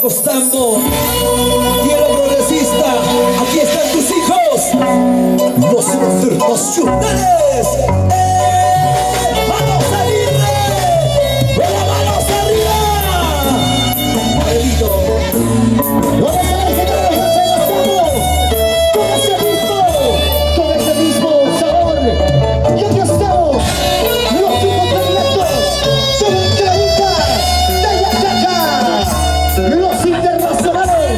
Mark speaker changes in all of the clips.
Speaker 1: apostando. Tierra progresista, aquí están tus hijos, los internacionales. ¡Vamos a irle! ¡Con las manos arriba! Abuelito. ¡Vamos a ver, señores! ¡Nos enlazamos! Con ese mismo sabor. Y aquí estamos, los hijos predilectos de Bucaramanga, de Yacaca, los internacionales.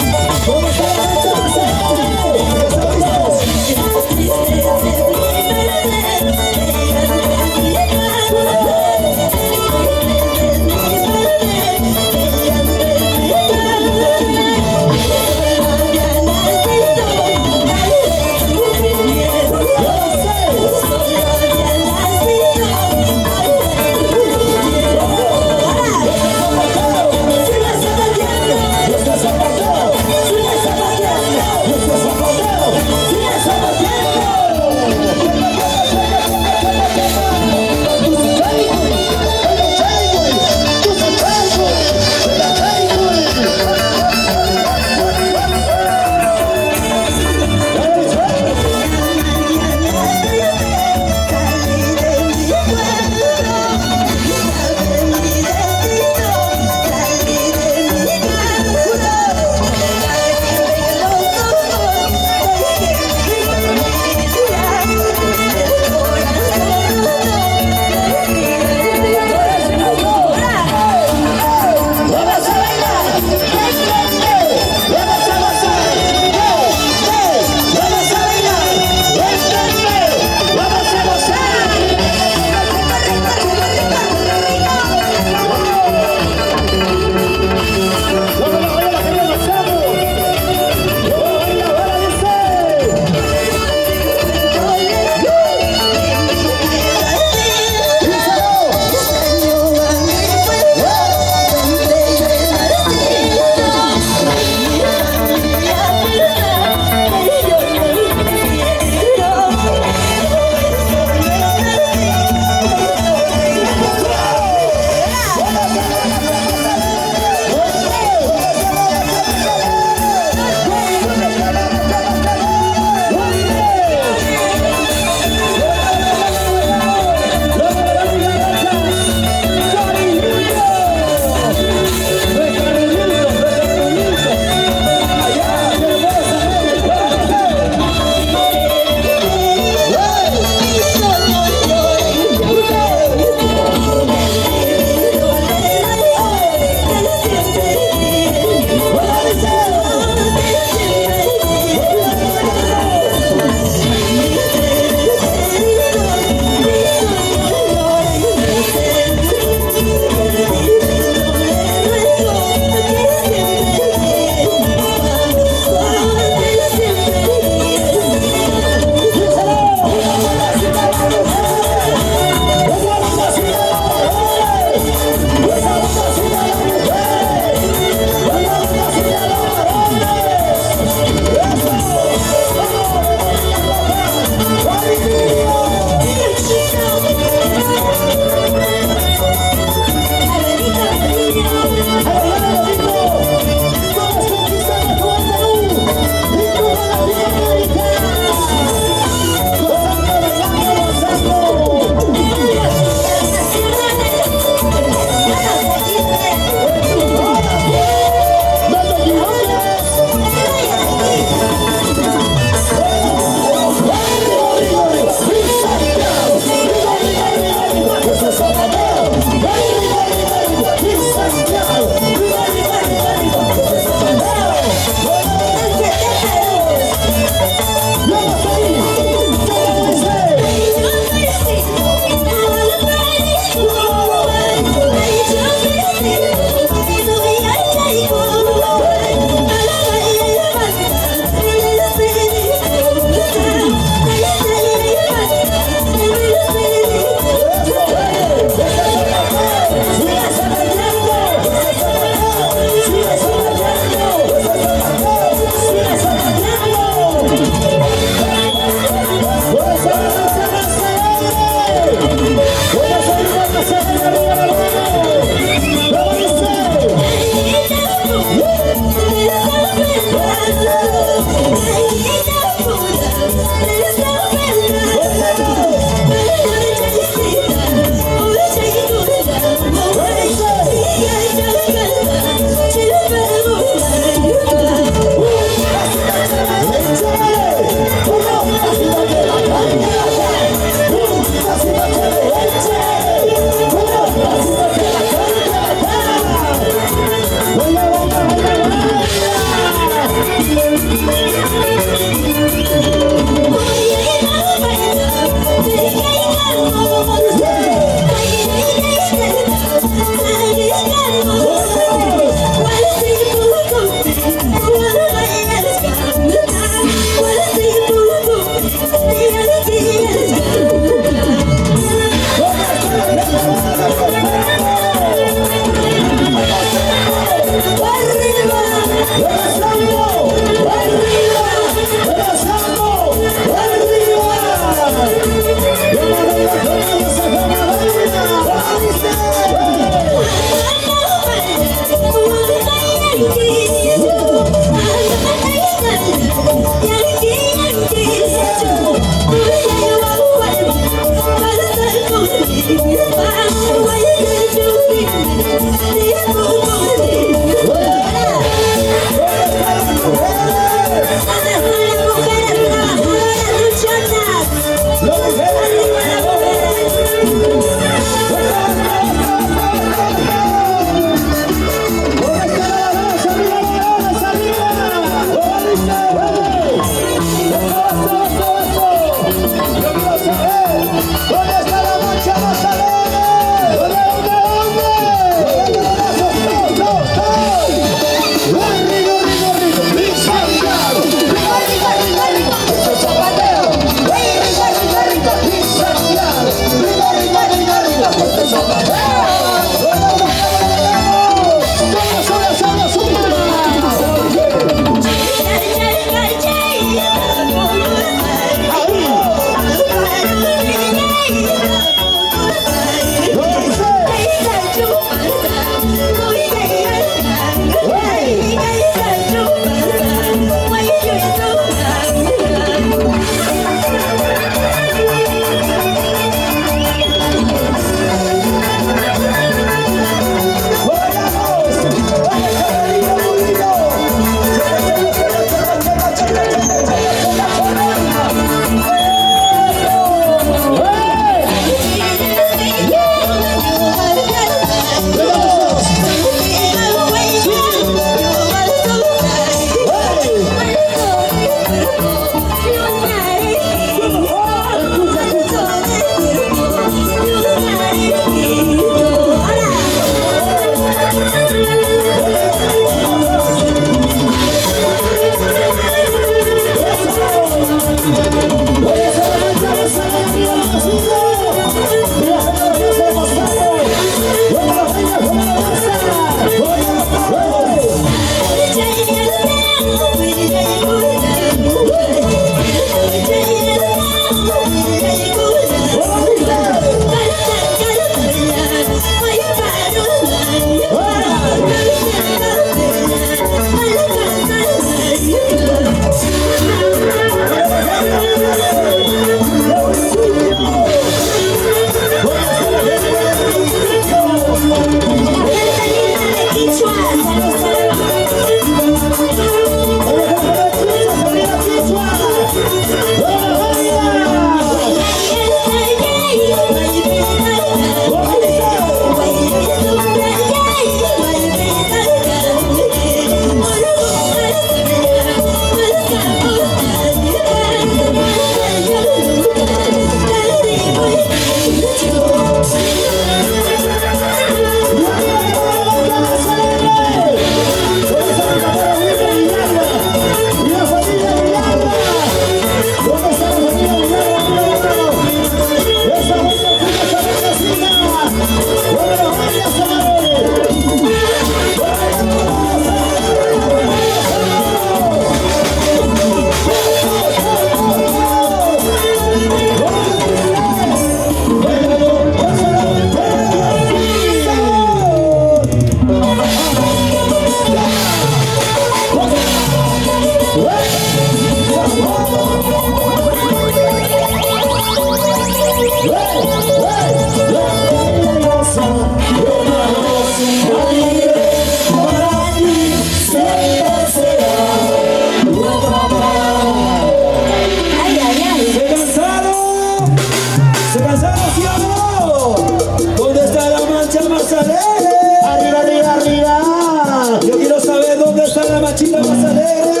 Speaker 1: Arriba, arriba, arriba.
Speaker 2: Yo quiero saber dónde está la machita más alegre.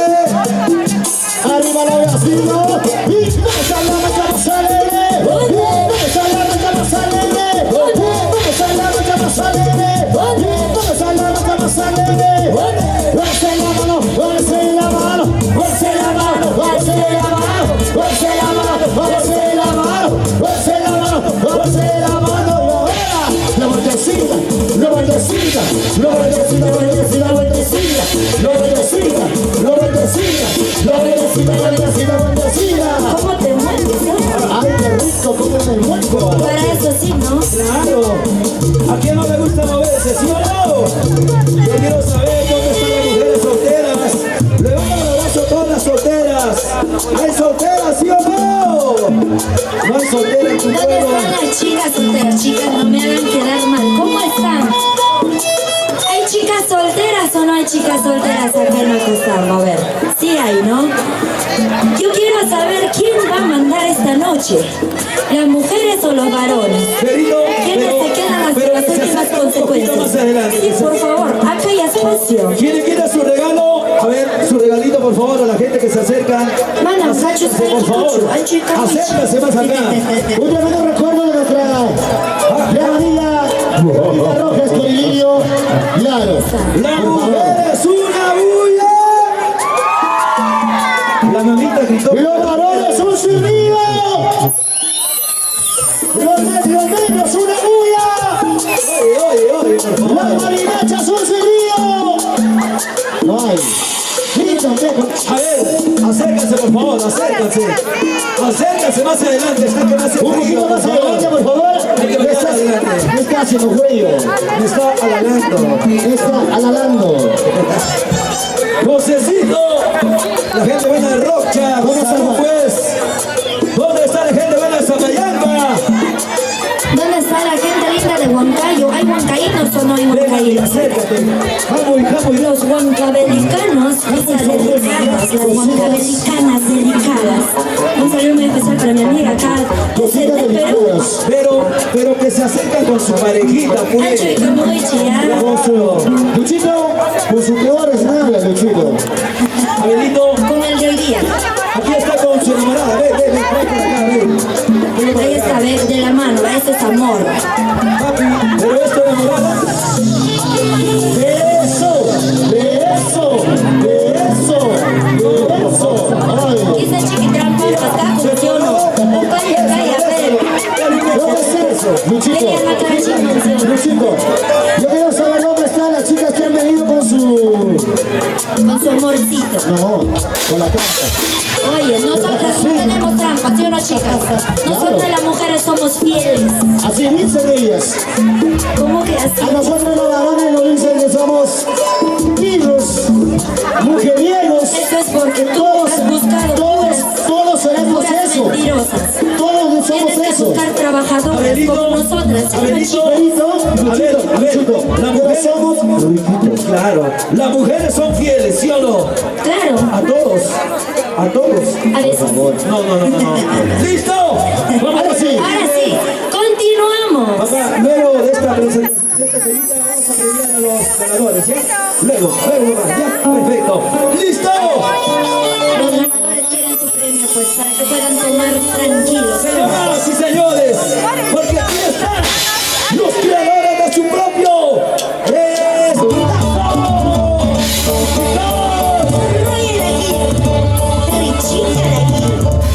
Speaker 1: Arriba la vecino. ¿Y dónde está la macha más alegre? ¿Dónde está la macha más alegre? ¿Dónde está la macha más alegre? ¿Dónde está la macha más alegre? Fuerza la mano, fuerza la mano, fuerza la mano, fuerza la mano, fuerza la mano, fuerza la mano, fuerza la mano, fuerza la mano. La vueltecita, la vueltecita, la vueltecita, la vueltecita, la vueltecita, la vueltecita, la vueltecita, la vueltecita, la vueltecita, la vueltecita.
Speaker 3: ¿Cómo te mueves?
Speaker 1: Ay, qué rico, cómo me muevo.
Speaker 3: Para eso sí, ¿no?
Speaker 2: Claro. ¿A quién no le gusta moverse? ¿Sí o no? Yo quiero saber dónde están las mujeres solteras. Levanta el abrazo a todas las solteras. ¿Hay solteras, sí o no? No hay solteras en tu
Speaker 3: ¿Dónde
Speaker 2: pueblo.
Speaker 3: están las chicas solteras? Chicas, no me hagan quedar mal. ¿Cómo están? ¿Hay chicas solteras o no hay chicas solteras acá en Acostambo? A ver, sí hay, ¿no? Yo quiero saber quién va a mandar esta noche. ¿Las mujeres o los varones?
Speaker 2: Perito,
Speaker 3: ¿Quiénes se quedan hasta
Speaker 2: pero
Speaker 3: las
Speaker 2: que se
Speaker 3: últimas
Speaker 2: acerque un poquito
Speaker 3: consecuencias?
Speaker 2: más adelante.
Speaker 3: Sí, por favor, acá hay espacio.
Speaker 2: ¿Quién quiere su regalo? A ver, su regalito, por favor, a la gente que se acerca.
Speaker 3: Mana,
Speaker 2: Acérquense, por favor. Acérquense más acá.
Speaker 1: Un tremendo recuerdo de nuestra gran amiga Villa Roja Escorilillo. Claro.
Speaker 2: La mujer es una bulla. La mamita gritó.
Speaker 1: Y los varones son silbidos. Los negros una bulla.
Speaker 2: Oye, por favor.
Speaker 1: Las marinachas son silbidos. Ay. Gritan, viejo.
Speaker 2: A ver, acérquense, por favor, acérquense. Acérquense más adelante, está que más
Speaker 1: Un poquito más adelante, por favor. Me está haciendo cuello.
Speaker 2: Me está alalando.
Speaker 1: Me está alalando.
Speaker 2: Josecito, la gente buena de Rocha, ¿dónde está pues? ¿Dónde está la gente buena de Zamayamba?
Speaker 3: ¿Dónde está la gente linda de Huancayo? ¿Hay huancaínos o no hay
Speaker 2: Ven aquí,
Speaker 3: huancaínos?
Speaker 2: acércate. Vamos,
Speaker 3: Los huancabelicanos, esas dedicadas, las huancabelicanas dedicadas. Un saludo muy especial para mi amiga acá, que es de Perú.
Speaker 2: pero que se acercan con su parejita,
Speaker 3: Ancho y
Speaker 2: pues.
Speaker 3: como Ichia.
Speaker 1: Con su Luchito, con sus peores nalgas, Luchito.
Speaker 2: Abelito,
Speaker 3: Con el de hoy día.
Speaker 2: aquí está con su enamorada, ven, ven por acá, ven. Ven por
Speaker 3: Ahí
Speaker 2: acá.
Speaker 3: está, ve, de la mano, eso es amor.
Speaker 2: Papi, pero esto enamorada.
Speaker 1: Beso, beso, beso, beso. Ay,
Speaker 3: Ese chiquitrampo está funcionó. Calla, calla, pero.
Speaker 1: ¿dónde está eso? Luchito,
Speaker 3: Venía acá, chicos.
Speaker 1: Luchito. Yo quiero saber dónde están las chicas que han venido con su...
Speaker 3: Con su amorcito.
Speaker 1: No, con la trampa.
Speaker 3: Oye, nosotras no tenemos trampa, ¿sí o no, chicas? Nosotras las mujeres somos fieles.
Speaker 1: Así dicen ellas.
Speaker 3: ¿Cómo que así?
Speaker 1: A nosotros los varones nos dicen que somos vivos, mujeriegos.
Speaker 3: Eso es porque tú has buscado
Speaker 1: Todos seremos
Speaker 3: puras
Speaker 1: eso.
Speaker 3: mentirosas.
Speaker 1: Todos somos
Speaker 3: Tienes que
Speaker 1: eso.
Speaker 3: buscar trabajadoras
Speaker 2: Abelito,
Speaker 3: como nosotras, ¿sí o no,
Speaker 2: Abelito.
Speaker 3: chicas?
Speaker 1: Perito,
Speaker 2: A ver,
Speaker 1: Luchito,
Speaker 2: la
Speaker 1: pero
Speaker 2: mujer
Speaker 1: somos riquitos.
Speaker 2: Claro, las mujeres son fieles, ¿sí o no?
Speaker 3: Claro,
Speaker 2: A todos, a todos.
Speaker 3: a veces.
Speaker 2: No. ¿Listo? Vamos
Speaker 1: Ahora sí.
Speaker 3: Ahora sí, continuamos.
Speaker 2: Papá, luego de esta presentación, vamos a premiar a los ganadores, ¿sí? Luego, papá, ya, perfecto. ¡Listo!
Speaker 3: Los ganadores quieren su premio, pues, para que puedan tomar tranquilos.
Speaker 2: Señoras y señores, porque aquí están los creadores de su propio
Speaker 3: Oye, de aquí, Richita de aquí.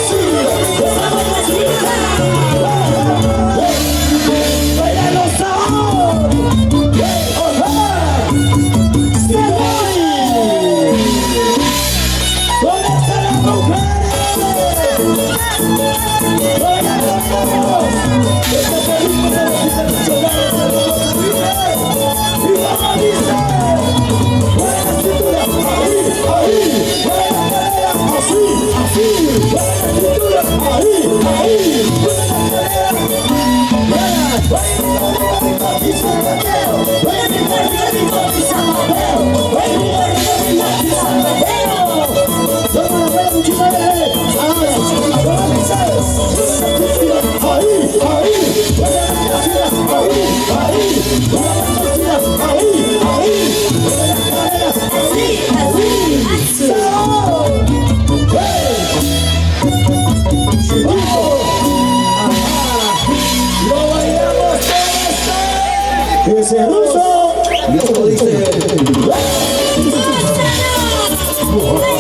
Speaker 3: Chinga,
Speaker 1: Ese ruso.
Speaker 2: Y esto dice.
Speaker 1: ¡Mujer!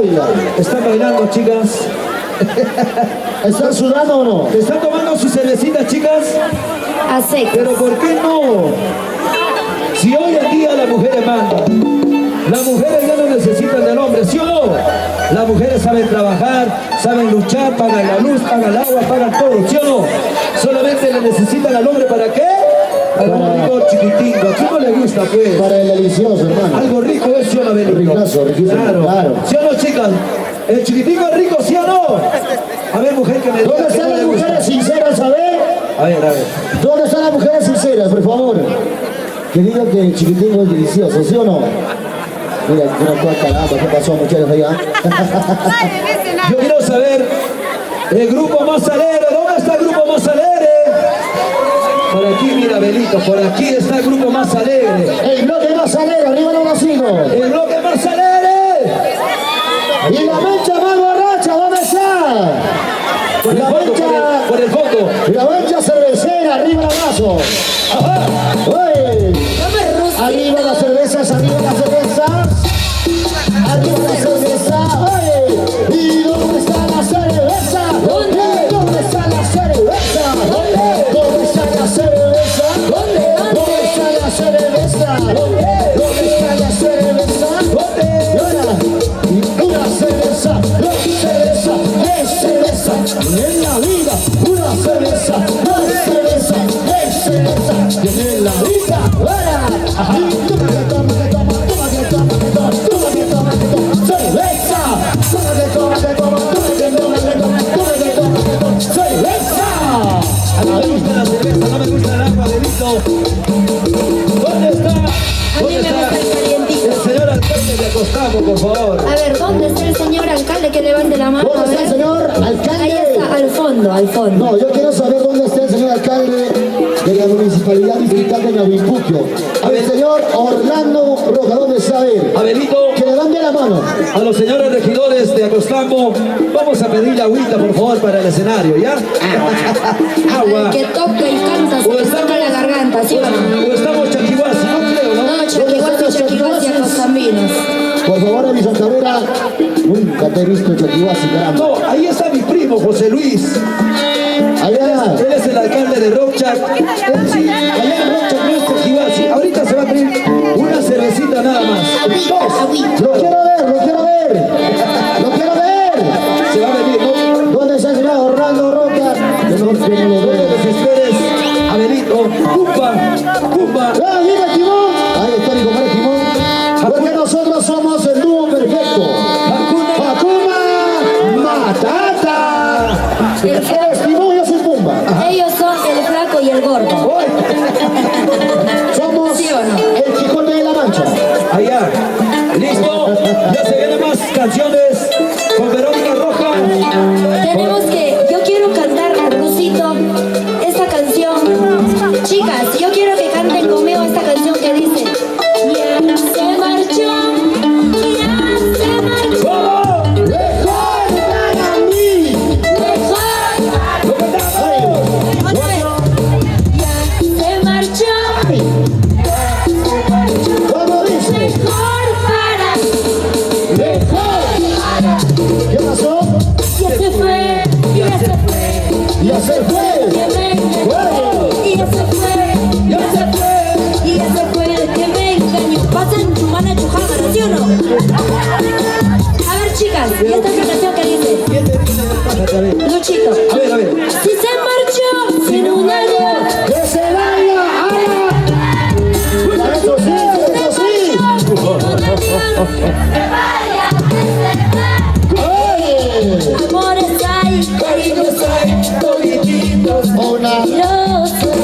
Speaker 1: baila.
Speaker 2: Están bailando, chicas.
Speaker 1: ¿Están sudando o no?
Speaker 2: Están tomando su cervecita, chicas.
Speaker 3: A secas.
Speaker 2: Pero ¿por qué no? Si hoy en día las mujeres mandan, las mujeres ya no necesitan del hombre, ¿sí o no? Las mujeres saben trabajar, saben luchar, pagan la luz, pagan el agua, pagan todo, ¿sí o no? Solamente le necesitan al hombre, ¿para qué? Para un rico chiquitingo. ¿A quién no le gusta, pues?
Speaker 1: Para el delicioso, hermano.
Speaker 2: Algo rico es, ¿sí o no, Benito?
Speaker 1: Ricazo, riquísimo, claro.
Speaker 2: ¿Sí o no, chicas? ¿El chiquitingo es rico, sí o no? A ver, mujer, que me diga
Speaker 1: ¿Dónde
Speaker 2: que no
Speaker 1: están las
Speaker 2: le gusta.
Speaker 1: mujeres sinceras, a ver?
Speaker 2: A ver, a ver.
Speaker 1: ¿Dónde están las mujeres sinceras, por favor? Que digan que el chiquitingo es delicioso, ¿sí o no? Mira, caramba, ¿qué pasó, muchachos, allá?
Speaker 2: Yo quiero saber, el grupo más alegre, ¿dónde está el grupo más alegre? Por aquí, mira, Benito, por aquí está el grupo más alegre.
Speaker 1: El bloque más alegre, arriba los vecinos.
Speaker 2: El bloque más alegre.
Speaker 1: Y la mancha más borracha, ¿dónde está?
Speaker 2: Por el
Speaker 1: La
Speaker 2: fondo,
Speaker 1: mancha,
Speaker 2: por el fondo.
Speaker 1: la mancha cervecera, arriba el abrazo.
Speaker 2: Ajá.
Speaker 1: ¡Uy!
Speaker 3: Dame rústico.
Speaker 1: Arriba las cervezas, arriba las cervezas. Arriba la cerveza, oye. ¿Y dónde está la cerveza?
Speaker 3: ¿Dónde?
Speaker 1: ¿Dónde está la cerveza?
Speaker 3: ¿Dónde?
Speaker 1: ¿Dónde está la cerveza?
Speaker 3: ¿Dónde?
Speaker 1: ¿Dónde está la cerveza? ¿Dónde está la cerveza? Y ahora, una cerveza, es cerveza en la vida. Una cerveza, es cerveza en la vida. Ahora, y toma que toma, que toma, toma que toma, que toma, toma que toma, que toma, cerveza. Toma que toma, que toma, toma que toma, que toma, toma que toma, que toma, cerveza.
Speaker 2: A mí me gusta la cerveza, no me gusta el agua, Benito. ¿Dónde está?
Speaker 3: A mí me gusta el calientito.
Speaker 2: El señor alcalde de Acostamos, por favor.
Speaker 3: A ver, ¿dónde está el señor alcalde que levante la mano? A
Speaker 1: ¿Dónde está el
Speaker 3: ver.
Speaker 1: señor
Speaker 3: Ahí
Speaker 1: alcalde?
Speaker 3: está, al fondo, al fondo.
Speaker 1: No, yo quiero saber dónde está el señor alcalde de la municipalidad distrital de Nahuimpuquio. El señor Orlando Roca, ¿dónde está él?
Speaker 2: A Benito,
Speaker 1: Que levante la mano.
Speaker 2: a los señores regidores de Acostamos, vamos a pedirle agüita, por favor, para el escenario, ¿ya? Agua.
Speaker 3: Al que toca y canta se le saca la garganta, ¿sí o no?
Speaker 2: O estamos chaquihuasi, no creo, ¿no?
Speaker 3: No, chaquihuasi, a Costambinos.
Speaker 1: Por favor, a mi Santavera. Nunca te he visto Chaquihuasi, caramba.
Speaker 2: No, ahí está mi primo, José Luis.
Speaker 1: Allá.
Speaker 2: Él es el alcalde de Rocha. Allá en Rocha no es Chaquihuasi. Ahorita se va a pedir una cervecita nada más. Dos.
Speaker 1: Lo quiero ver, lo quiero ver. Lo quiero ver.
Speaker 2: Se va a venir, ¿no?
Speaker 1: ¿Dónde está el señor Orlando Roca? Que no lo
Speaker 2: Todos
Speaker 1: veo.
Speaker 2: los esperes a Benito. Pumba, pumba.
Speaker 1: ¡Ah, mira, Timón! Ahí está mi compadre Timón. Porque nosotros somos el dúo perfecto.
Speaker 2: Hakuna.
Speaker 1: Hakuna Matata. Eres Timón, yo soy Pumba.
Speaker 3: Ellos son el flaco y el gordo.
Speaker 1: Somos
Speaker 3: ¿Sí o no?
Speaker 1: el Quijote de la Mancha.
Speaker 2: Allá. ¿Listo? Ya se vienen más canciones con Verónica Roja.
Speaker 3: Tenemos que, yo quiero cantar, Rusito, esta canción. Chicas, yo quiero que canten conmigo esta canción que dice: ya se marchó, ya se marchó,
Speaker 2: ¡Vamos!
Speaker 1: Mejor para mí.
Speaker 3: mejor.
Speaker 2: ¡Lo cantamos!
Speaker 3: Otra vez. Ya se marchó,
Speaker 1: ¿Cómo dice?
Speaker 3: mejor para mí.
Speaker 1: Mejor. ¿Qué pasó?
Speaker 3: Ya se fue, ya se fue.
Speaker 1: Ya se fue.
Speaker 3: Que me engañó, y ya se fue, ya se fue, y ya se fue el que me engañó. Pasen chumana chujana, ¿sí o no? A ver, chicas, y esta es la canción que dice:
Speaker 2: ¿Quién te dice que a ver?
Speaker 3: Luchito,
Speaker 2: A ver, a ver.
Speaker 3: si se marchó sin un adiós,
Speaker 1: ¡Que se vaya! ¡Ala! ¡Eso sí! ¡Eso sí! ¡Oye!
Speaker 3: amores hay, cariños hay, todititos
Speaker 1: Una.
Speaker 3: mentirosos.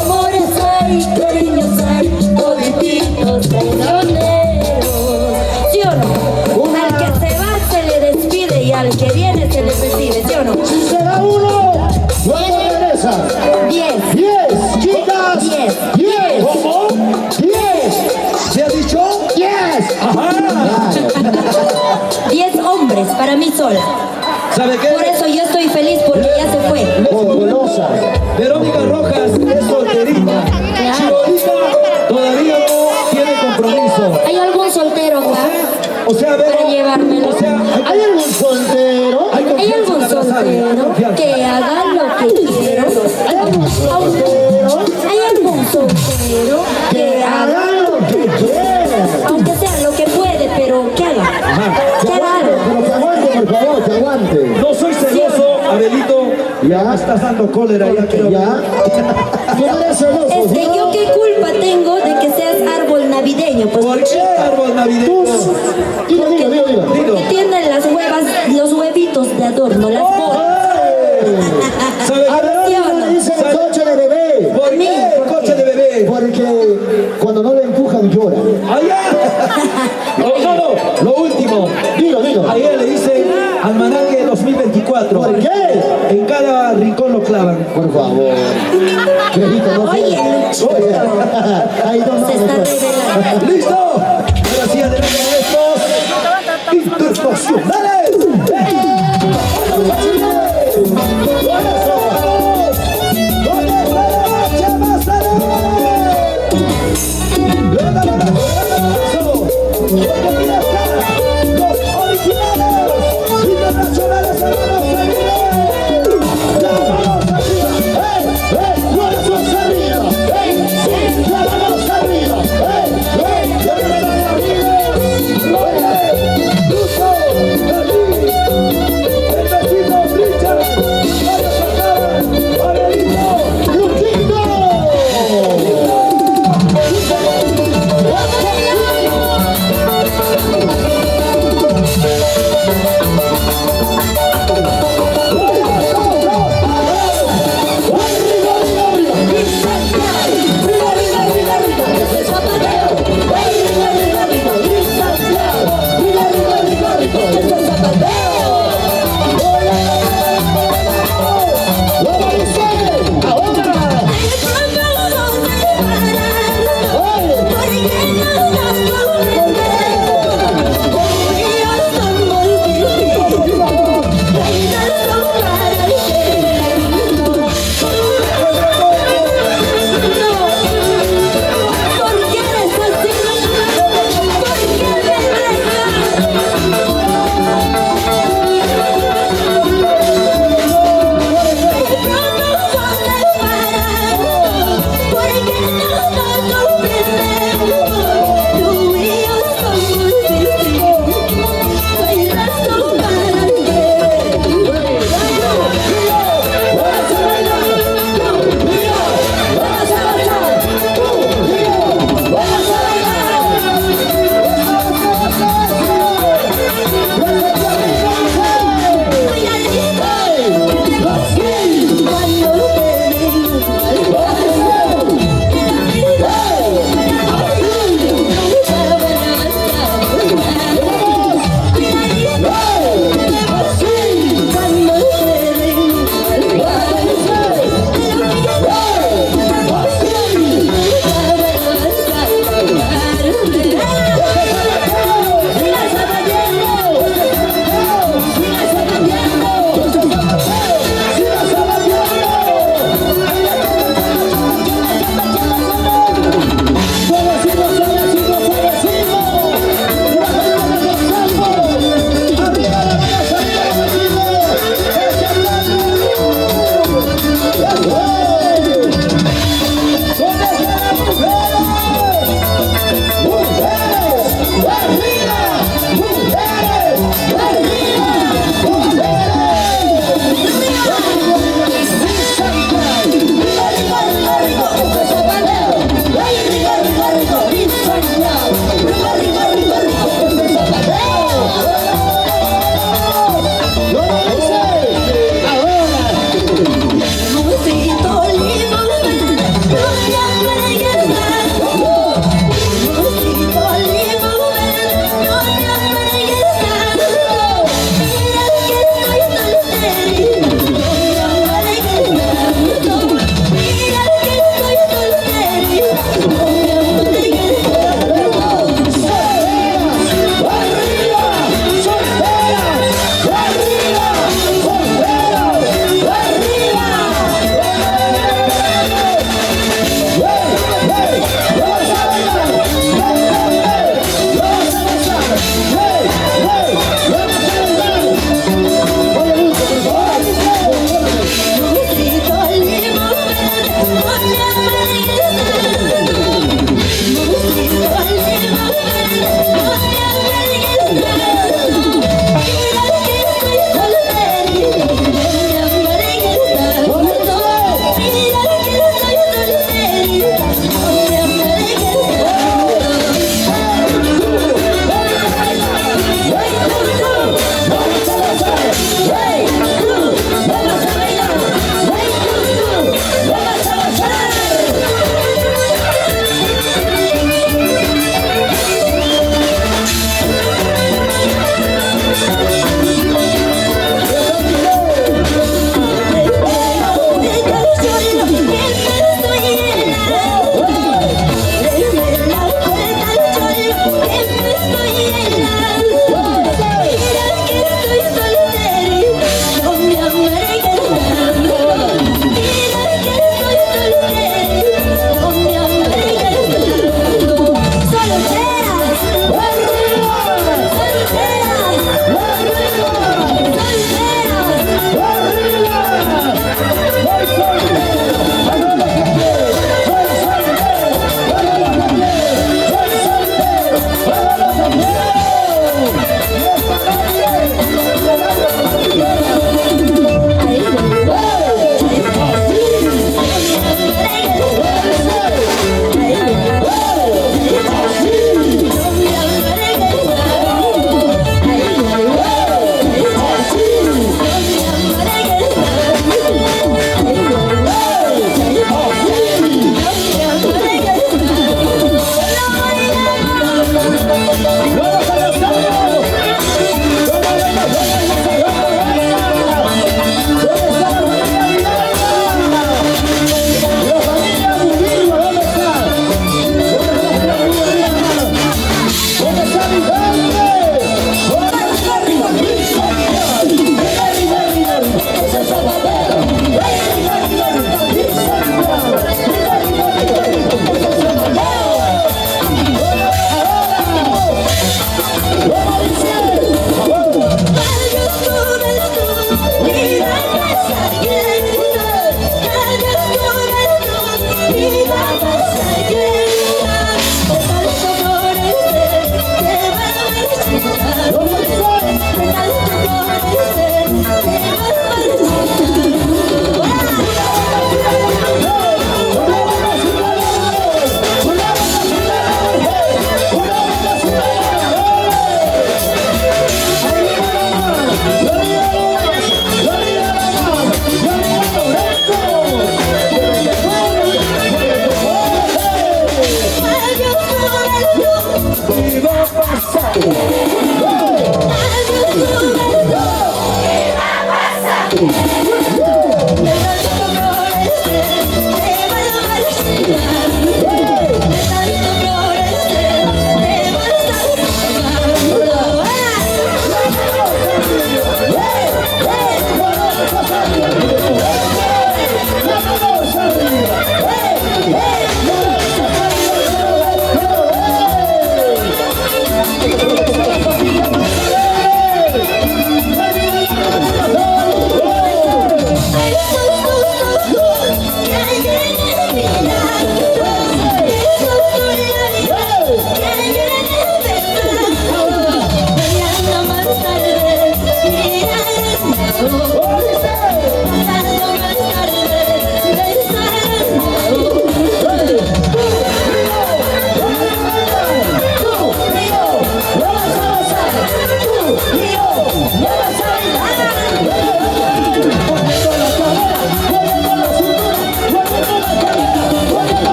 Speaker 3: Amores hay, cariños hay, todititos traicioneros. ¿Sí o no? Al que se va se le despide y al que viene se le recibe, ¿sí o no?
Speaker 1: Si se da uno, luego regresa.
Speaker 3: 10,
Speaker 1: 10, chicas.
Speaker 3: 10.
Speaker 1: 10.
Speaker 2: ¿Cómo?
Speaker 1: 10.
Speaker 2: ¿Se ha dicho?
Speaker 1: 10.
Speaker 2: Ajá.
Speaker 3: 10 hombres para mí sola.
Speaker 2: ¿Sabe qué?
Speaker 3: Por eso yo estoy feliz porque ya se fue.
Speaker 1: Golosa.
Speaker 2: Verónica Rojas es solterita.
Speaker 3: Claro.
Speaker 2: Chibolita todavía no tiene compromiso.
Speaker 3: ¿Hay algún soltero acá
Speaker 2: O sea,
Speaker 3: para
Speaker 2: Vero,
Speaker 3: llevármelo? hagan lo que quiero. Hay algún soltero
Speaker 1: Que haga lo que quiera.
Speaker 3: aunque sea lo que puede, pero que haga. Que haga algo.
Speaker 1: Pero que aguante, por favor, que aguante.
Speaker 2: No soy celoso, Abelito.
Speaker 1: Ya.
Speaker 2: Me estás dando cólera ya, creo.
Speaker 1: ¿Ya? No eres celoso.
Speaker 3: Es que yo qué culpa tengo de que seas árbol navideño, pues
Speaker 2: ¿Por qué árbol navideño?
Speaker 1: Digo.
Speaker 2: Digo.
Speaker 3: que tienen las huevas, los huevitos de adorno, las bolas.
Speaker 2: ¿Sabe
Speaker 1: A ver,
Speaker 3: ¿Sí o no?
Speaker 1: ¿cómo le dicen el coche de bebé?
Speaker 2: por qué el coche de bebé?
Speaker 1: Porque cuando no le empujan llora.
Speaker 2: ¡Allá! No, lo último.
Speaker 1: Digo.
Speaker 2: Ayer le dicen almanaque 2024.
Speaker 1: ¿Por qué?
Speaker 2: En cada rincón lo clavan.
Speaker 1: Por favor. Viejito, no
Speaker 3: Oye, Luchito.
Speaker 1: Oye, ahí no
Speaker 3: Se está revelando.
Speaker 2: ¡Listo! Ahora sí, adelante maestros internacionales. ¡Arriba!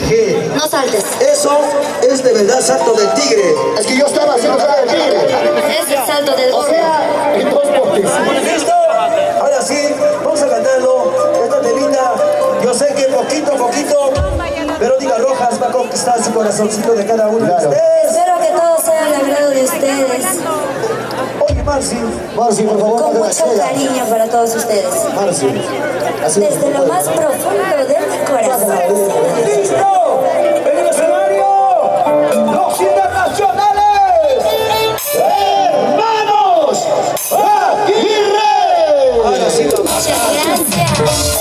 Speaker 2: dije.
Speaker 3: No saltes.
Speaker 2: Eso es de verdad salto del tigre.
Speaker 1: Es que yo estaba haciendo salto del tigre.
Speaker 3: Es el salto del
Speaker 1: O
Speaker 3: gordo.
Speaker 1: sea, en dos portes.
Speaker 2: ¿Listo? Ahora sí, vamos a cantarlo. Esta temita, yo sé que poquito a poquito Verónica Rojas va a conquistar su corazoncito de cada uno de
Speaker 1: Claro.
Speaker 2: ustedes.
Speaker 3: Espero que todo sea al agrado de ustedes.
Speaker 2: Oye, Marci,
Speaker 1: Marci, por favor,
Speaker 3: Con
Speaker 1: ponte la
Speaker 3: mucho
Speaker 1: esfera.
Speaker 3: cariño para todos ustedes.
Speaker 1: Marci. Así
Speaker 3: Desde lo más profundo de mi corazón.
Speaker 2: ¡listo! ¡En el escenario! ¡Los internacionales!
Speaker 1: ¡Hermanos! ¡Aguirre!
Speaker 2: Ahora sí, vamos.
Speaker 3: Muchas gracias.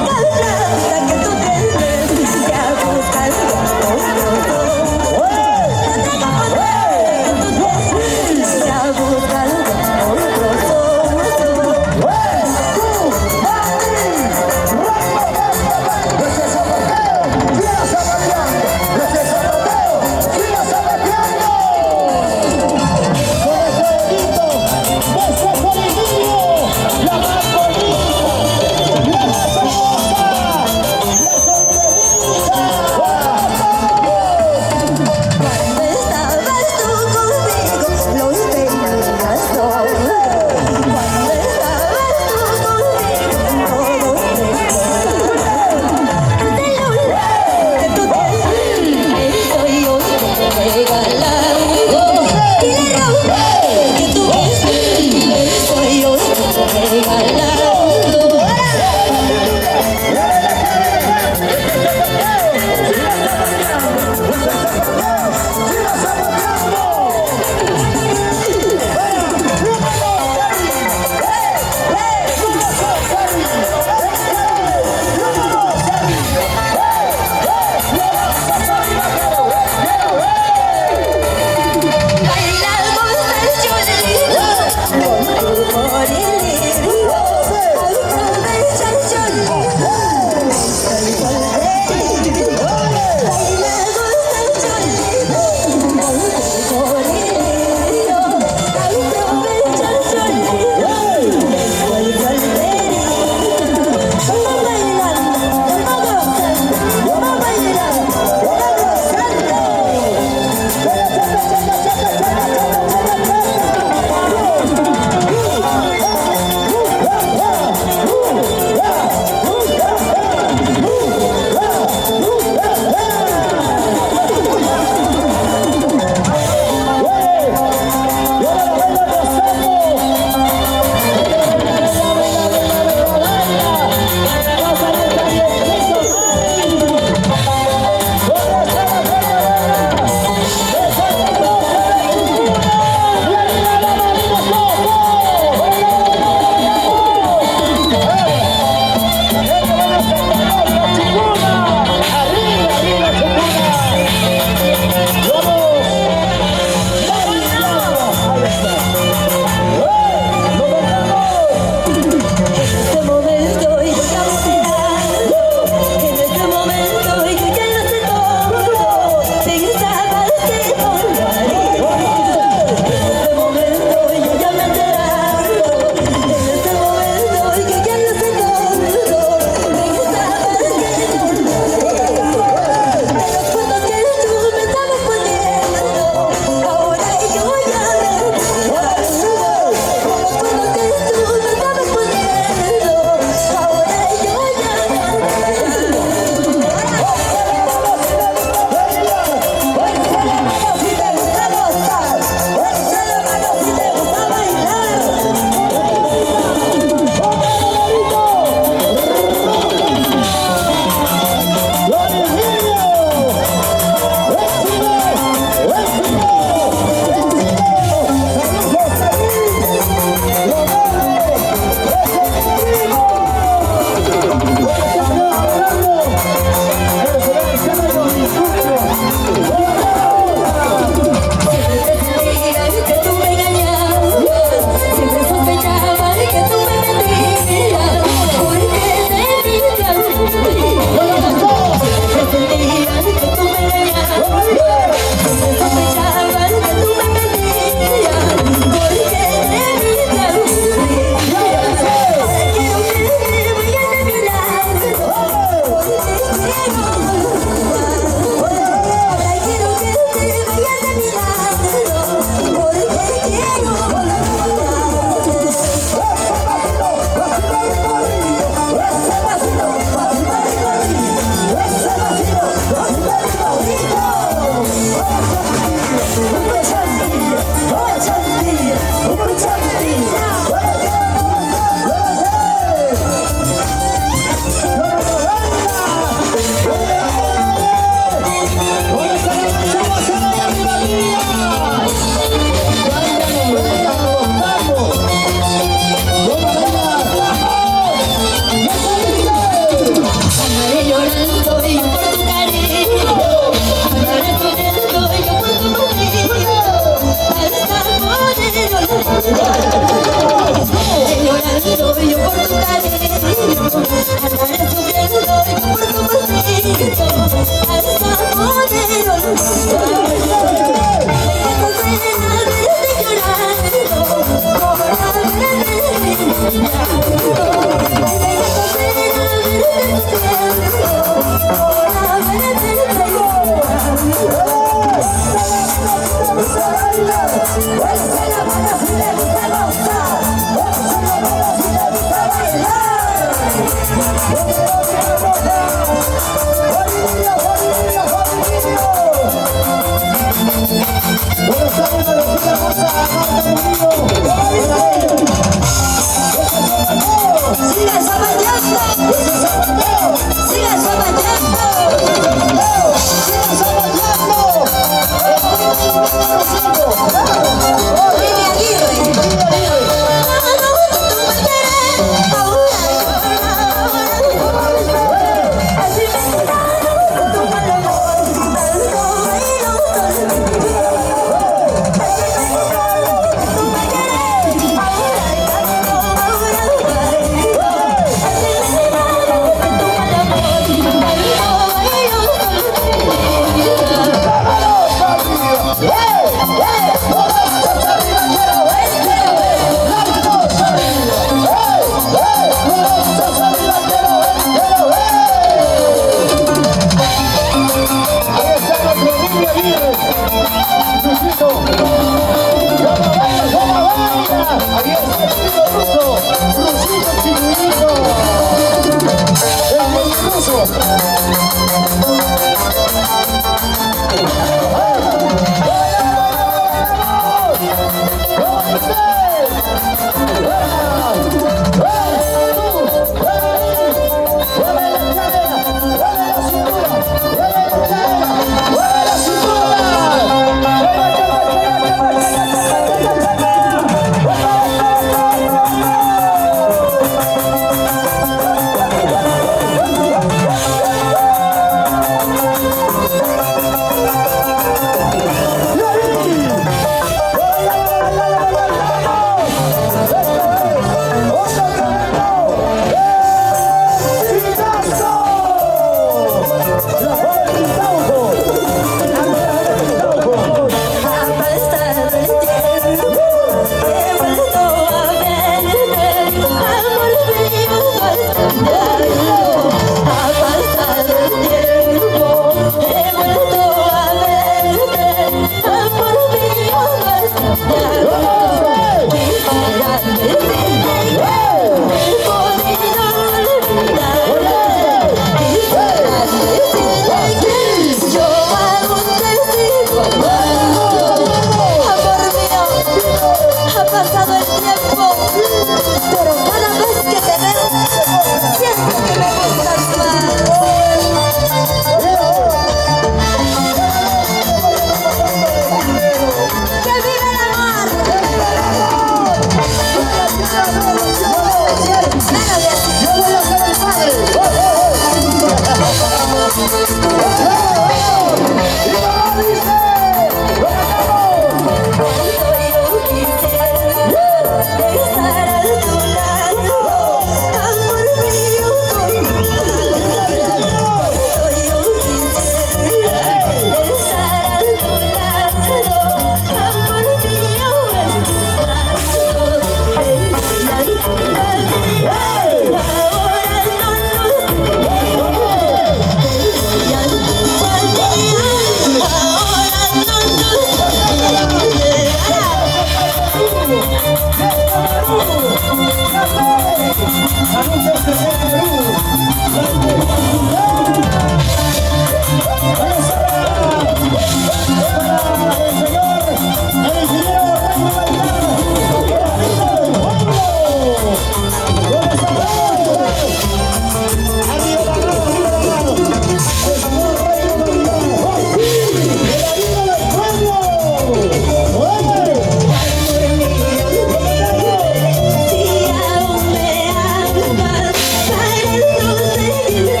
Speaker 3: Si aún me amas, para entonces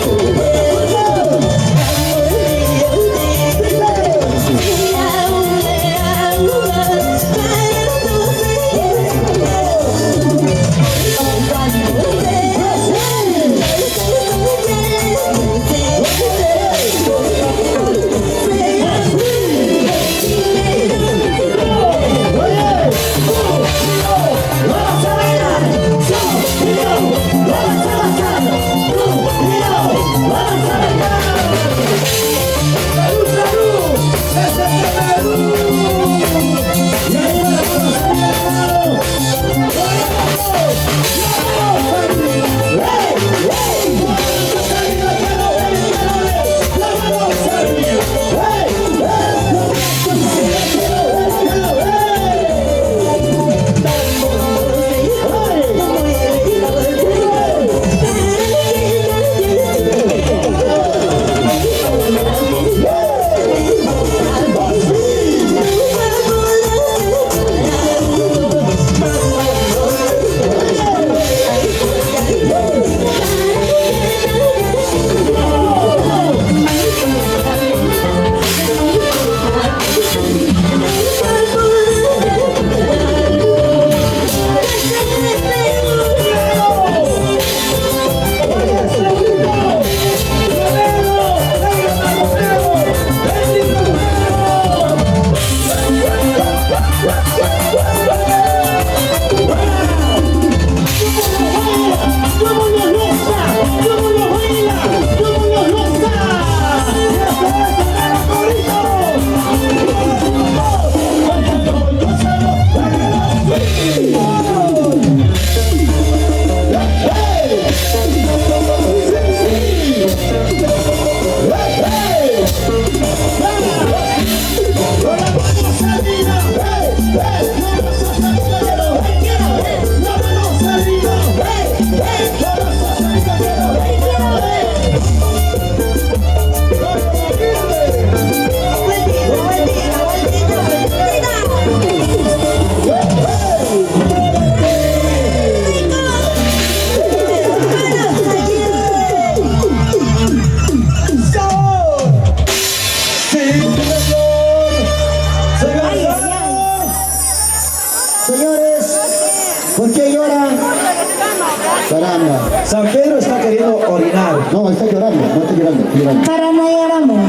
Speaker 2: San Pedro está queriendo orinar.
Speaker 1: No, está llorando, no está llorando, está llorando.
Speaker 3: Para no lloramos.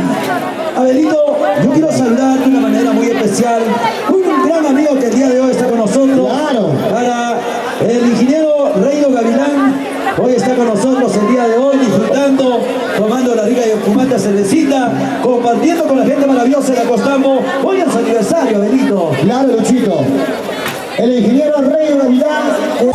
Speaker 2: Abelito, yo quiero saludar de una manera muy especial un gran amigo que el día de hoy está con nosotros.
Speaker 1: Claro.
Speaker 2: Para el ingeniero Reino Gavilán, hoy está con nosotros el día de hoy, disfrutando, tomando la rica y espumante cervecita, compartiendo con la gente maravillosa de Acostambo. Hoy es su aniversario, Abelito.
Speaker 1: Claro, Luchito. El ingeniero Rey Navidad.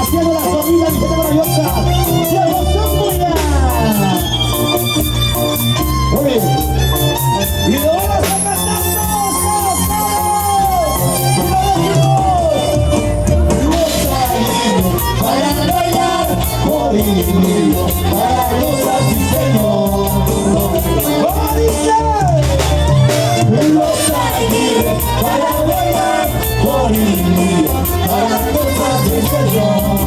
Speaker 1: Haciendo la familia, mi gente maravillosa. Diego Zambuya. Muy bien.
Speaker 2: Y lo vamos a cantar
Speaker 1: Para bailar, morir, para gozar, sí señor.
Speaker 2: ¿Cómo dice?
Speaker 1: Para bailar, morir, para gozar, sí señor.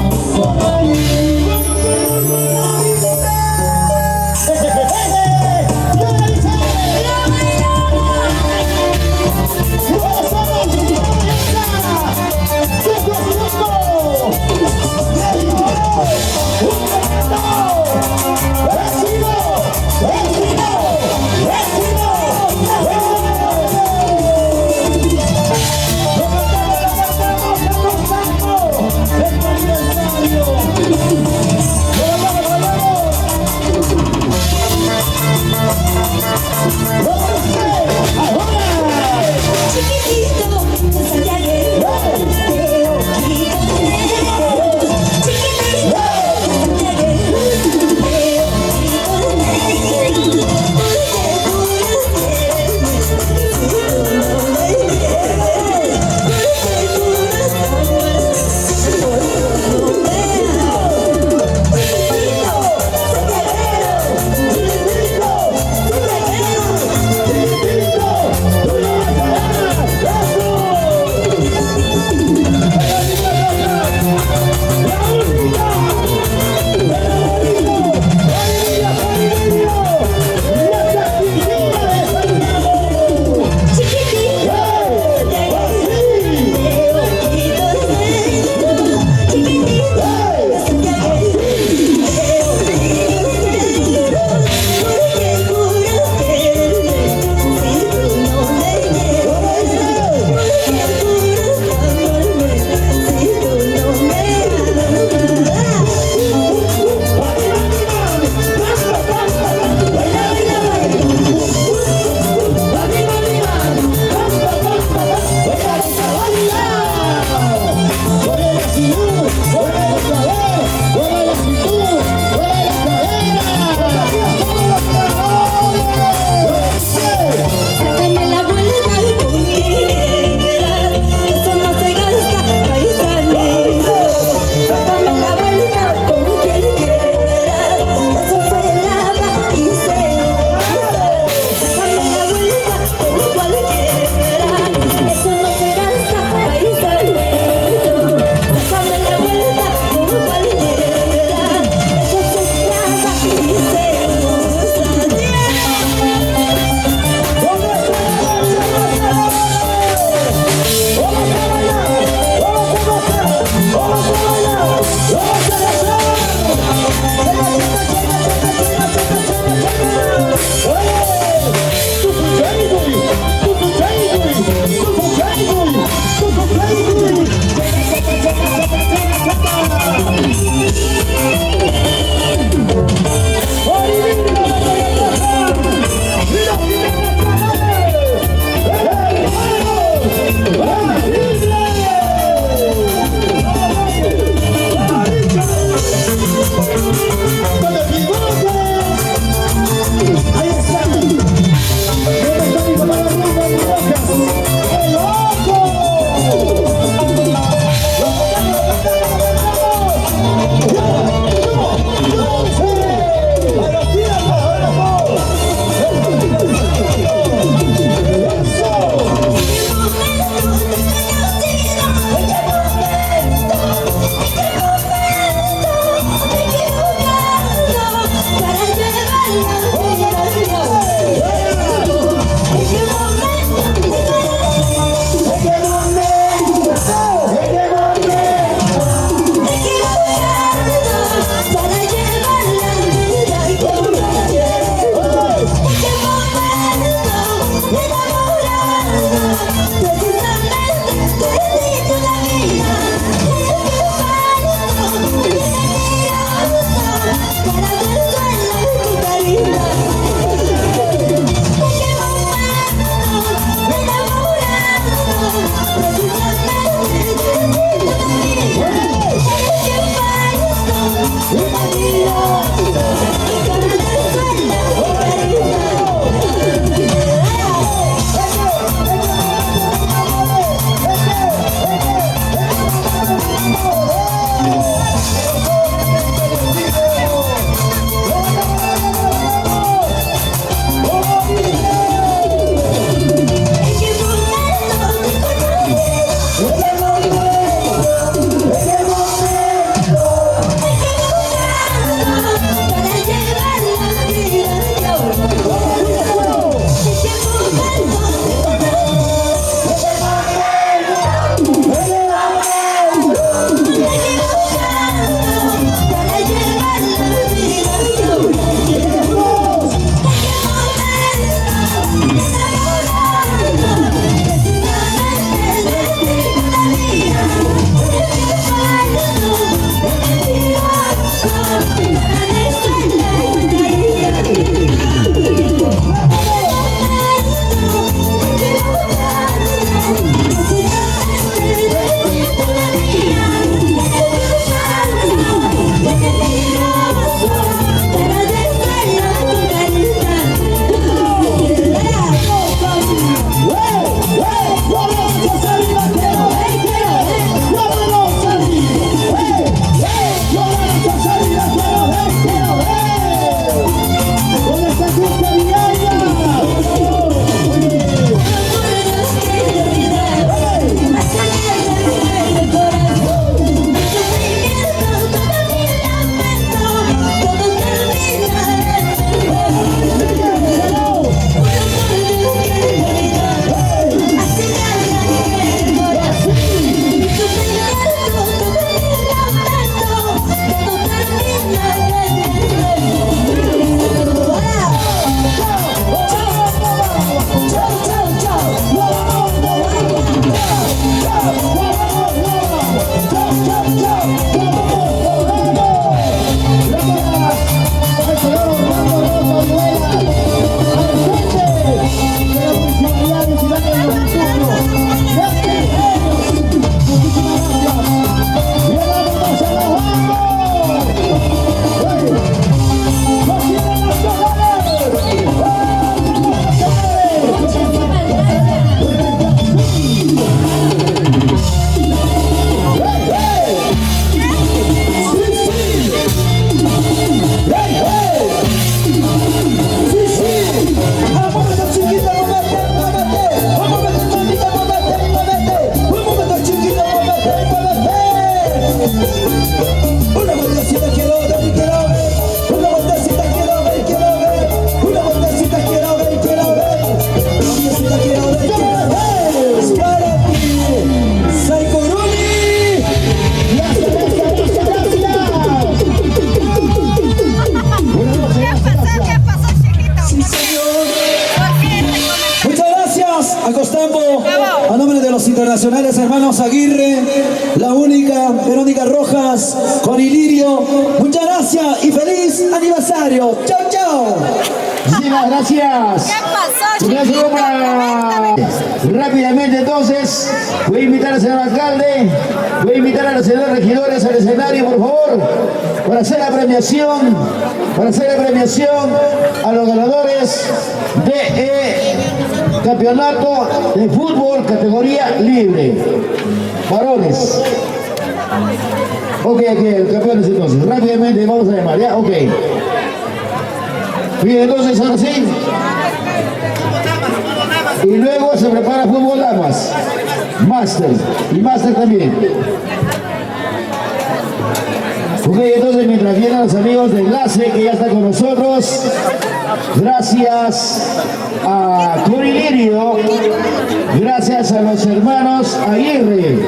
Speaker 2: internacionales hermanos Aguirre, la única, Verónica Rojas, con Ilirio. Muchas gracias y feliz aniversario. Chao, chao.
Speaker 1: Muchísimas gracias.
Speaker 4: ¿Qué pasó,
Speaker 1: Un saludo para... Rápidamente entonces, voy a invitar al señor alcalde, voy a invitar a los señores regidores al escenario, por favor, para hacer la premiación, a los ganadores de campeonato de fútbol categoría libre. Varones. Ok, campeones entonces. Rápidamente vamos a llamar, ¿ya? Ok. Bien, entonces ahora sí. Y luego se prepara fútbol damas. Máster. Y máster también. Ok, entonces mientras vienen los amigos de Enlace que ya están con nosotros, gracias a Corilirio, gracias a los hermanos Aguirre.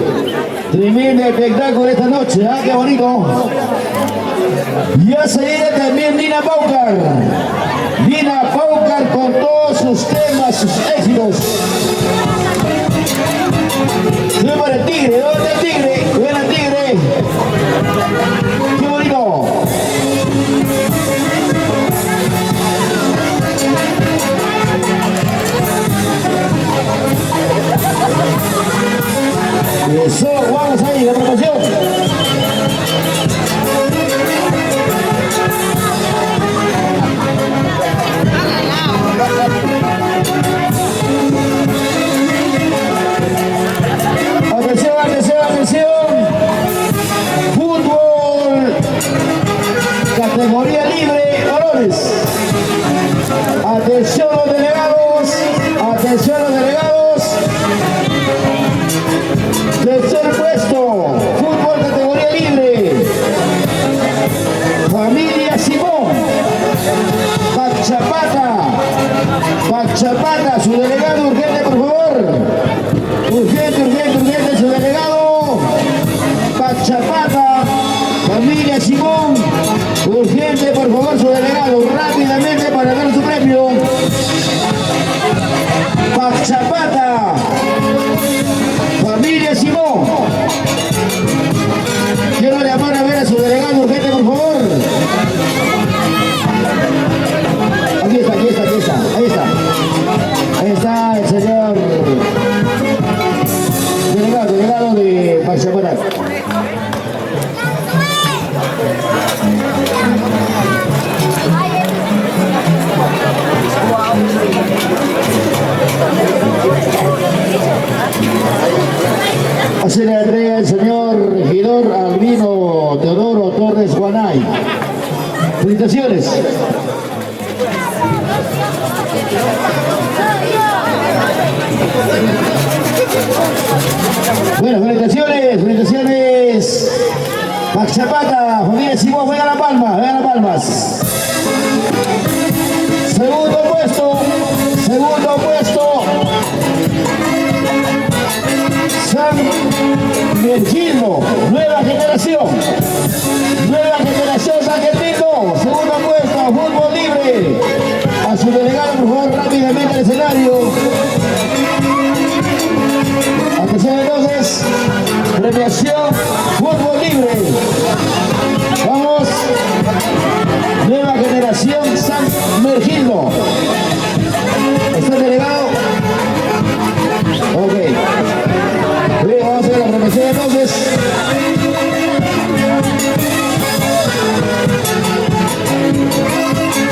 Speaker 1: Tremendo espectáculo esta noche, ¿ah? Qué bonito. Ya se viene también Dina Paucar. Dina Paucar con todos sus temas, sus éxitos. Sube para el Tigre, ¿dónde está el Tigre? Ven al Tigre. Qué bonito. Eso, vamos ahí, la promoción. Atención, atención, atención. Fútbol, categoría libre, varones. Atención los delegados, atención los delegados. Tercer puesto, fútbol categoría libre. Familia Simón. Pachapata, su delegado urgente, por favor. Urgente, su delegado. Pachapata, familia Simón. Urgente, por favor, su delegado. Rápidamente para dar su premio. Pachapata, familia Simón. Quiero llamar a ver a su delegado urgente, por favor. Ahí está el señor delegado de Pachapata. Hace la entrega el señor regidor Albino Teodoro Torres Juanay. Felicitaciones. Bueno, felicitaciones. Pachapata, familia Simón, vengan las palmas. Segundo puesto. San Virgilio, nueva generación San Virgilio, segundo puesto, fútbol libre. A su delegado, por favor, rápidamente al escenario. Atención entonces, premiación, fútbol libre. Vamos, nueva generación San Virgilio. ¿Está el delegado? Ok. Bien, vamos a hacer la premiación entonces.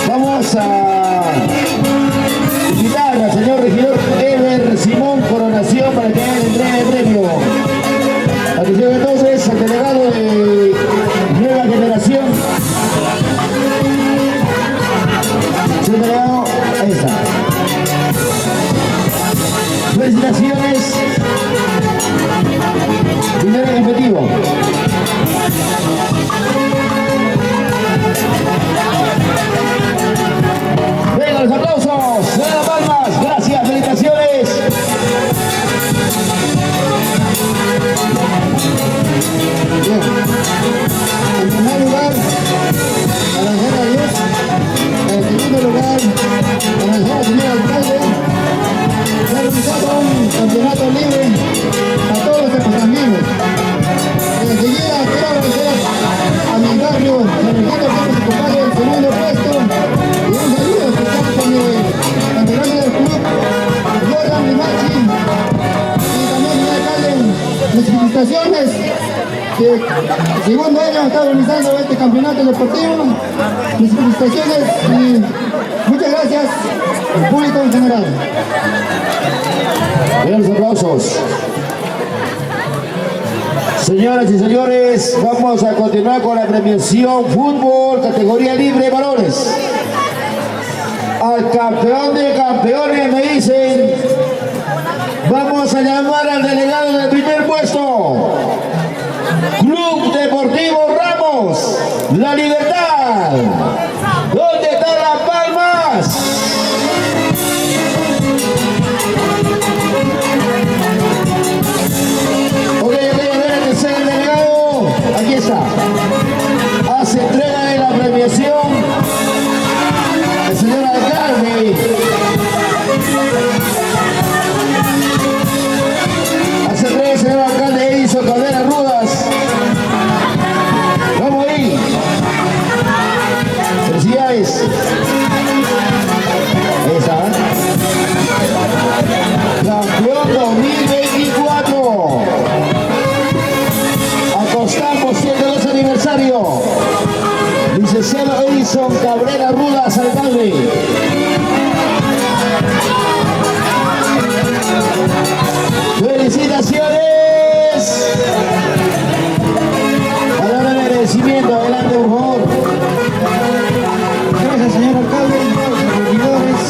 Speaker 1: Vamos a invitar al señor regidor Ever Simón Coronación para que haga la entrega de premio. Atención entonces al delegado de Nueva Generación. Señor delegado, ahí está. Felicitaciones. Dinero en efectivo. Mis felicitaciones, que el segundo año está organizando este campeonato deportivo. Mis felicitaciones y muchas gracias al público en general.
Speaker 2: Bien, los aplausos. Señoras y señores, vamos a continuar con la premiación fútbol categoría libre varones. Al campeón de campeones me dicen, vamos a llamar al delegado del primer puesto. Club Deportivo Ramos, La Libertad. ¿Dónde están las palmas? Ok, el delegado, aquí está. Hace entrega de la premiación el señor alcalde. Hace entrega el señor alcalde Edison Caldera Rudas. Vamos ahí. Felicidades. Ahí está. Campeón 2024. Acostamos 102 aniversario. Licenciado Edison Cabrera Rudas, alcalde. ¡Felicitaciones! Palabra de agradecimiento, adelante por favor.
Speaker 1: Gracias, señor alcalde, regidores,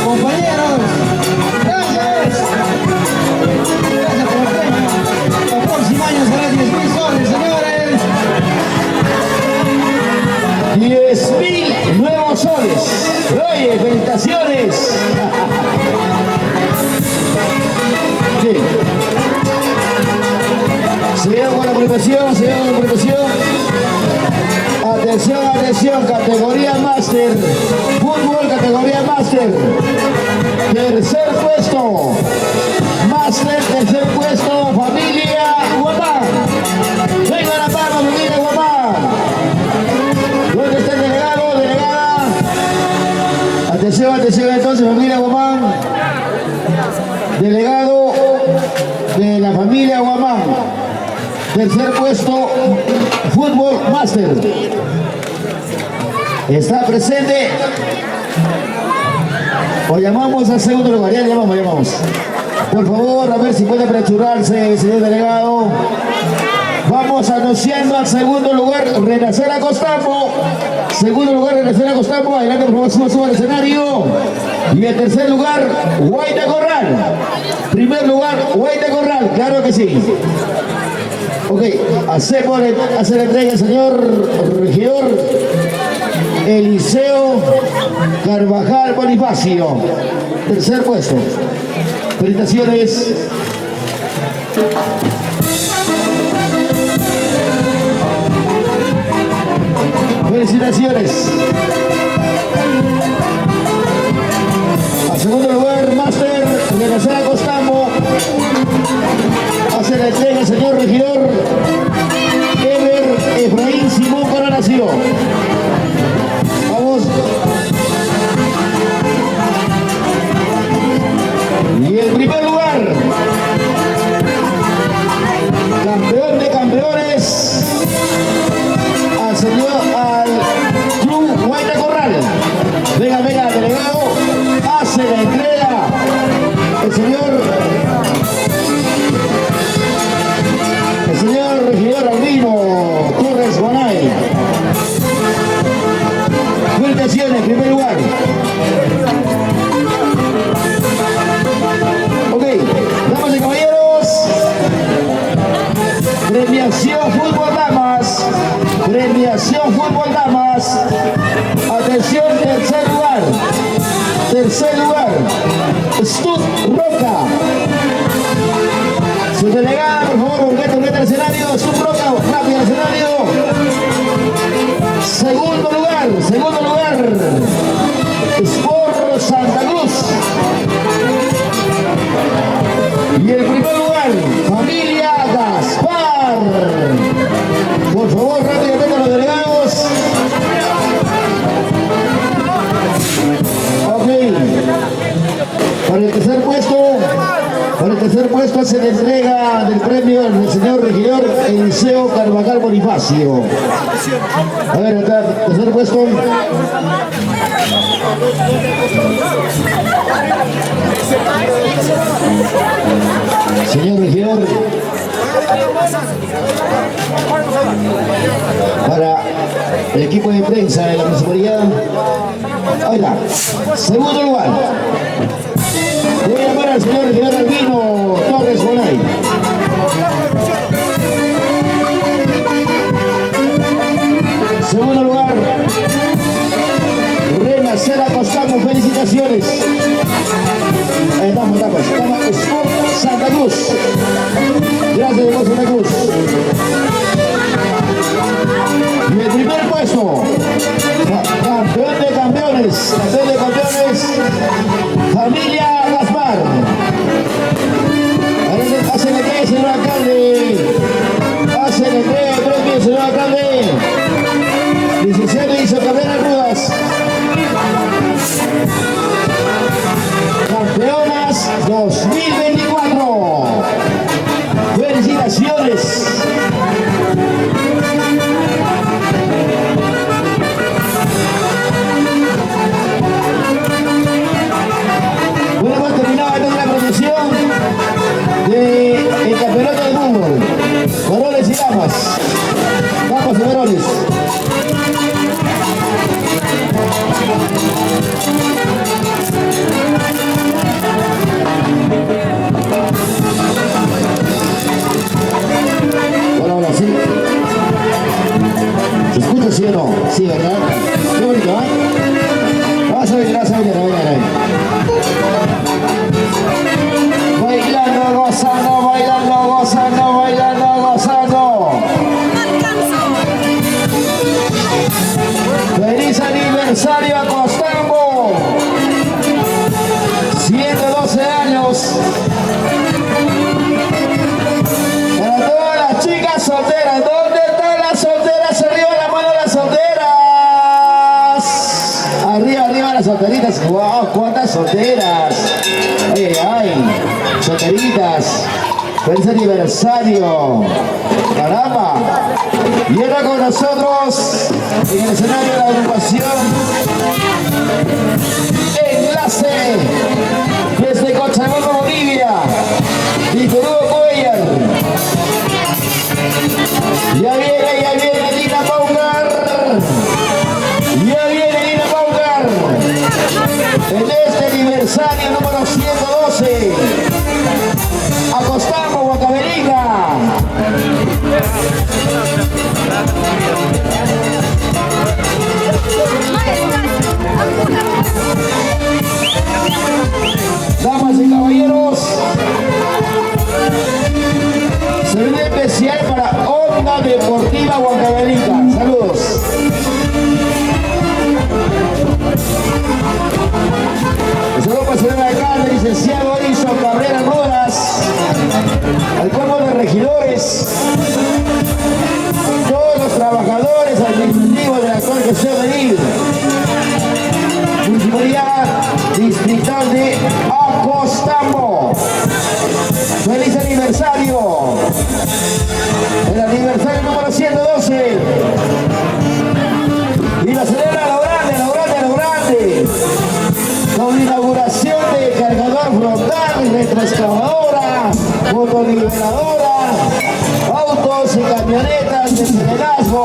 Speaker 1: compañeros. Gracias. Gracias por el premio. El próximo año será 10.000 soles, señores.
Speaker 2: 10.000 nuevos soles. Oye, felicitaciones. Bien. Seguimos con la premiación, Atención, atención, categoría máster. Fútbol, categoría máster. Tercer puesto. Máster, tercer puesto, familia Guamán. Venga la palma, familia Guamán. ¿Dónde está el delegado, delegada? Atención, atención entonces, familia Guamán. Delegado de la familia Guamán. Tercer puesto, fútbol máster. Está presente. O llamamos al segundo lugar, ya llamamos. Por favor, a ver si puede apresurarse, señor delegado. Vamos anunciando al segundo lugar, Renacer Acostambo. Segundo lugar, Renacer Acostambo. Adelante, por favor, suba al escenario. Y el tercer lugar, Guaita Corral. Primer lugar, Guaita Corral, claro que sí. Ok, hace la entrega el señor regidor Eliseo Carvajal Bonifacio. Tercer puesto. Felicitaciones. Felicitaciones. Al segundo lugar, máster de Renacer Acostambo. Hace la entrega el señor regidor Eber Efraín Simón Coronación. Vamos. Y el primer lugar, campeón de campeones, al Club Guaita Corral. Venga, delegado, hace la entrega el señor regidor Albino Torres Bonay. Felicitaciones, en primer lugar. Ok, damas y caballeros, premiación fútbol damas. Premiación fútbol damas. Atención, tercer lugar, Stud Roca. Su delegada, por favor, urgente al escenario. Stud Roca, rápido al escenario. Segundo lugar, Sport Santa Cruz. Y el primer lugar, familia Gaspar. Por favor, rápidamente a los delegados. Ok. Para el tercer puesto se le entrega
Speaker 1: entrega del premio al señor regidor Eliseo Carvajal Bonifacio. A ver, acá, tercer puesto. Señor regidor, para el equipo de prensa de la municipalidad. Oiga, segundo lugar. Voy a llamar al señor regidor Albino Torres Bonay. Segundo lugar, Reina Cera Costamo, felicitaciones. Ahí estamos, Sport Santa Cruz. Gracias, Sport Santa Cruz. Y el primer puesto, campeón de campeones, familia Gaspar. Hacen el premio, señor alcalde. Hacen el premio, señor alcalde. Licenciado Iso Cabrera Rudas. Campeonas 2024. Felicitaciones. Bueno, hemos terminado esta la promoción del campeonato de fútbol. Varones y damas. Damas y varones. Hola, sí. ¿Se escucha sí o no? Sí, ¿verdad? Qué bonito, ¿eh? Vamos a ver, Bailando, gozando, bailando, gozando, bailando, gozando. Feliz aniversario a Costambo. 112 años. Para todas las chicas solteras, ¿dónde están las solteras? Arriba la mano las solteras. Arriba las solteritas. Wow, cuántas solteras. Ay, solteritas. Feliz aniversario. Caramba. Y ahora con nosotros en el escenario de la agrupación Enlace desde Cochabamba, Bolivia. Víctor Hugo Cuellar. Ya viene Lina Paucar. Ya viene Lina Paucar. En este aniversario número 112. Acostamos, Huancavelica. Damas y caballeros, saludo especial para Onda Deportiva Huancavelica. Saludos. El saludo para el señor alcalde, licenciado Iso Cabrera Rudas, al cuerpo de regidores, todos los trabajadores administrativos de la actual gestión de IR, Municipalidad Distrital de Acostambo. ¡Feliz aniversario! El aniversario número 112. Y la celebra a lo grande. Con inauguración de cargador frontal, retroexcavadora, motoliberadora, autos y camionetas de liderazgo.